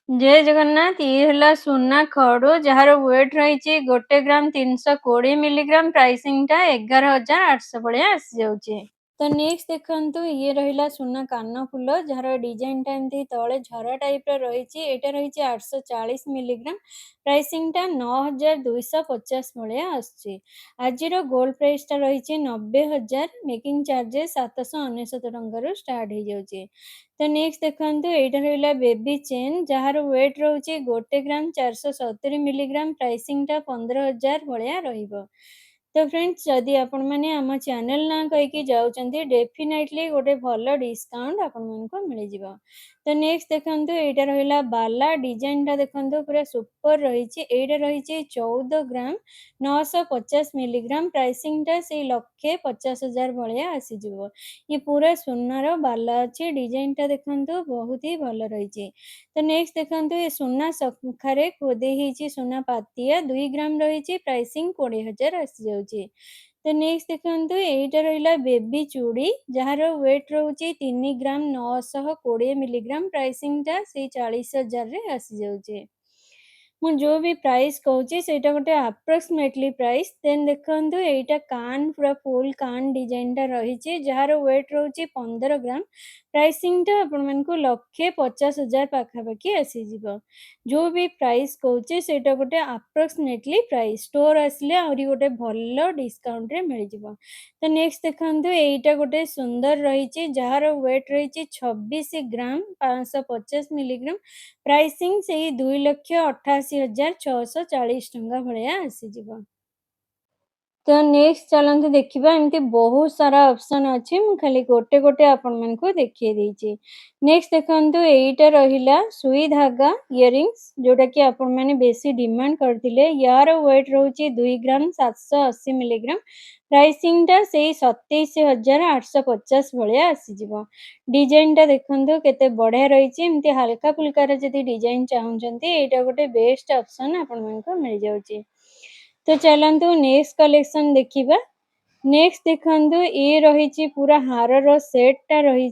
जय जगन्नाथ ये हला सुना खड़ू जार वेट रही 1 ग्राम 320 मिलीग्राम प्राइसिंग टा 11,800 भाया आसी जाऊे। तो नेक्स्ट देखंतु ये रहिला सुना कान फूल जार डिजाइन टा एमती तले झरा टाइप रही एटा रही 840 मिलीग्राम प्राइसिंग टा 9,250 भाया आसुची। आज गोल्ड प्राइस टा रही 90,000 मेकिंग चार्जेस 799 टंका स्टार्ट हो जाउची। तो नेक्स्ट देखंतु एटा रहिला बेबी चेन जार वेट रोचे 1 ग्राम 470 मिलीग्राम प्राइसिंग टा 15,000 भाया रहिबो। तो फ्रेंड्स जदि आपण माने आम चैनल ना कहीकि जाउचंती डेफिनेटली गोटे भल डिस्काउंट आपण मानको मिल जिवो। तो नेक्स्ट देखंतु एटा रहिला बाला डिजाइन टा देखंतु पूरा सुपर रहिछि। एटा रहिछि 14 ग्राम 950 मिलीग्राम प्राइसिंग टा से 1,50,000 भलिया आसी जिवो। ये पूरा सुनार बाला अछि डिजाइन टा देखंतु बहुत ही भल रहिछि। तो नेक्स्ट देखंतु ये सुना सखारे खोदे हिछि सुना पातिया 2 ग्राम रहिछि प्राइसिंग 20,000 आसी जाउछि। तो नेक्स्ट देखंतु एटा रहिला बेबी चूड़ी जार वेट रोचे 3 ग्राम 920 मिलीग्राम प्राइसिंग टा से 40,000 रे आसी जाउछि। मु जो भी प्राइस कहूँ सेटा गोटे अप्रोक्सीमेटली प्राइस देन देखंतु एटा कान पूरा फुल कान डिजाइन टा रही जार वेट रोचे 15 ग्राम प्राइसिंग टा आपण मानकु 1,50,000 पाखापाखि आसी जिवो। जो भी प्राइस कहूँ सेटा गोटे अप्रोक्सीमेटली प्राइस स्टोर आसले आउरी गोटे भल डिस्काउंट रे मिल जिवो। तो नेक्स्ट देखंतु एटा गोटे सुंदर रही जार वेट रही 26 ग्राम 550 मिलीग्राम प्राइसिंग से 2,88,640 टंका भाया आसी जिवो। तो नेक्स्ट चलते देखा एमती बहुत सारा ऑप्शन अच्छी मु खाली गोटे गोटे आपण मानकु देखिए देछि। नेक्स्ट देखंतु एटा रहिला सुई धागा इयरिंग्स जोटा कि आपण माने बेसी डिमांड करथिले। यार वेट रहउची 2 ग्राम 780 मिलीग्राम प्राइसिंग टा से 27,850 भलिया आसी जिवो। डिजाइन टा देखंतु केते बढ़िया रहिछि। एमती हल्का फुल्का रे जदी डिजाइन चाहुचंती एटा गोटे बेस्ट ऑप्शन आपण मानकु मिल जाउची। तो चलतु नेक्स्ट कलेक्शन देखिबा। नेक्स्ट देखंतु ये रही पूरा हार रो सेट टा रही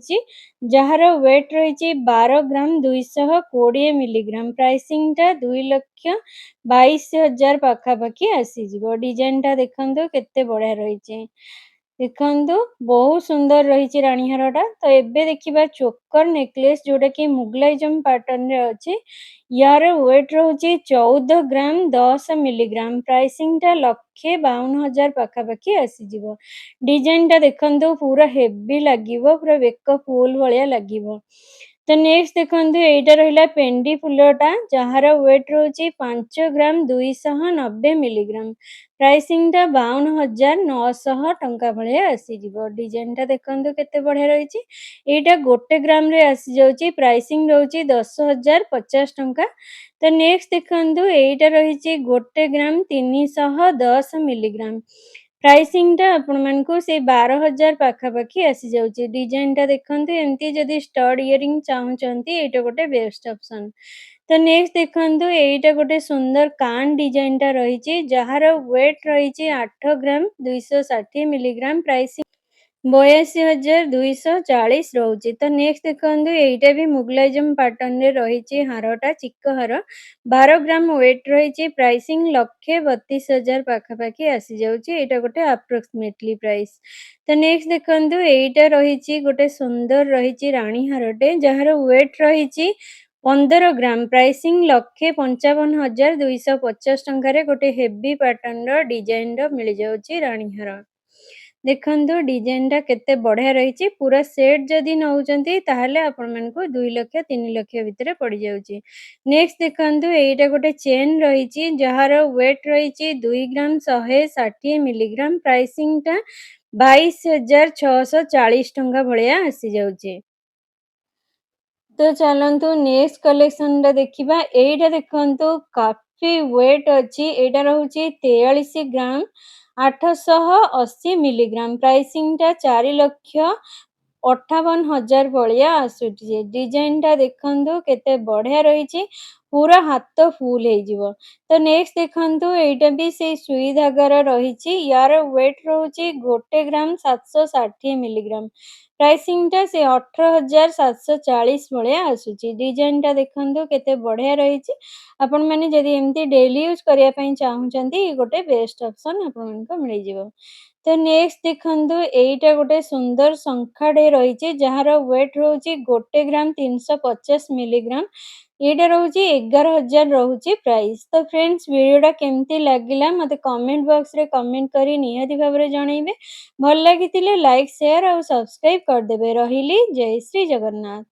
जार वेट रही 12 ग्राम 220 मिलीग्राम प्राइसिंग टा 2,22,000 पाखापाखि आसी जिवो। डिजाइन टा देखंतु केते बढ़िया रही देखंतु बहुत सुंदर रही रानी हारटा। तो एबे देखिबा चोकर नेकलेस जोटा कि मुगलाइजम पैटर्न रे अछि। यार वेट रोचे 14 ग्राम 10 मिलीग्राम प्राइसिंग टा 1,52,000 पाखापाखि आसी जिवो। डिजाइन टा देखंतु पूरा हेवी लागिवो पूरा बेक फुल भलिया लागिवो। तो नेक्स्ट देखंतु एटा रहिला पेंडी फुलटा जहार वेट रोचे 5 ग्राम 290 मिलीग्राम प्राइसिंग टा 52,900 टंका भलिया आसी जिवो। डिजाइन टा देखंतु केते बढ़िया रहिछि। एटा 1 ग्राम रे आसी जाउछि प्राइसिंग रहउछि 10,050 टंका। तो नेक्स्ट देखंतु एटा रहिछि 1 ग्राम 310 मिलीग्राम प्राइसिंग टा आपण मानकु से 12,000 पाखापाखि आसी जाउछि। डिजाइन टा देखंतु एमती जदी स्टड इयरिंग चाहुचंती एटा गोटे बेस्ट ऑप्शन। तो नेक्स्ट देखंतु एटा गोटे सुंदर कान डिजाइन टा रहिछि जहार वेट रहिछि 8 ग्राम 260 मिलीग्राम प्राइसिंग 82,240 रोचे। तो नेक्स्ट देखंतु एटा भी मुगलाइजम पैटर्न रे रहिछि हारटा चिक्क हार 12 ग्राम वेट रहिछि प्राइसिंग 1,32,000 पाखापाखि आसी जाउछि। एटा गोटे अप्रोक्सीमेटली प्राइस। तो नेक्स्ट देखंतु एटा रहिछि गोटे सुंदर रहिछि रानी हारटे जहार वेट रहिछि 15 ग्राम प्राइसिंग 1,55,250 टंका रे गोटे हेवी पैटर्न रो डिजाइन रो मिल जाउछि रानी हार। देखंतु डिजाइन टा केते बढ़िया रहिछि। पूरा सेट जदी नउचंती ताहले आपण मानकु 2 लाख 3 लाख भितरे पड़ी जाउछि। नेक्स्ट देखंतु एटा गोटे चेन रहिछि जहार वेट रहिछि 2 ग्राम 160 मिलीग्राम प्राइसिंग टा 22,640 टंका भलिया आसी जाउछि। तो चलंतु नेक्स्ट कलेक्शन टा देखिबा। एटा देखंतु काफी वेट अछि। एटा रहउछि 43 ग्राम 880 मिलीग्राम प्राइसिंग टा 4,58,000 भलिया आसुछि। डिजाइन टा देखंतु केते बढ़िया रहिछि। पूरा हाथ फुल हो। तो नेक्स्ट देखंतु एइटा भी से सुई धागार रहिछि। यार वेट रहुछि 1 ग्राम 760 मिलीग्राम। प्राइसिंगटा से 18,740 भलिया आसुछि। डिजाइनटा देखंतु केते बढ़िया रहिछि। आपण माने जदि एमती डेली यूज करिया पई चाहुचंती गोटे बेस्ट ऑप्शन आपण मानक मिलि जिवो। तो नेक्स्ट देखंतु एइटा गोटे सुंदर शंखाटे रहिछि जहार वेट रहुछि 1 ग्राम 350 मिलीग्राम। एटा रहुछि 11,000 रहुछि प्राइस। तो फ्रेंड्स वीडियोटा केमती लागिला मते कमेंट बॉक्स रे कमेंट करी निहाती भाबरे जणाइबे। भल लागिथिले लाइक शेयर और सब्सक्राइब करदेबे। रहिली जय श्री जगन्नाथ।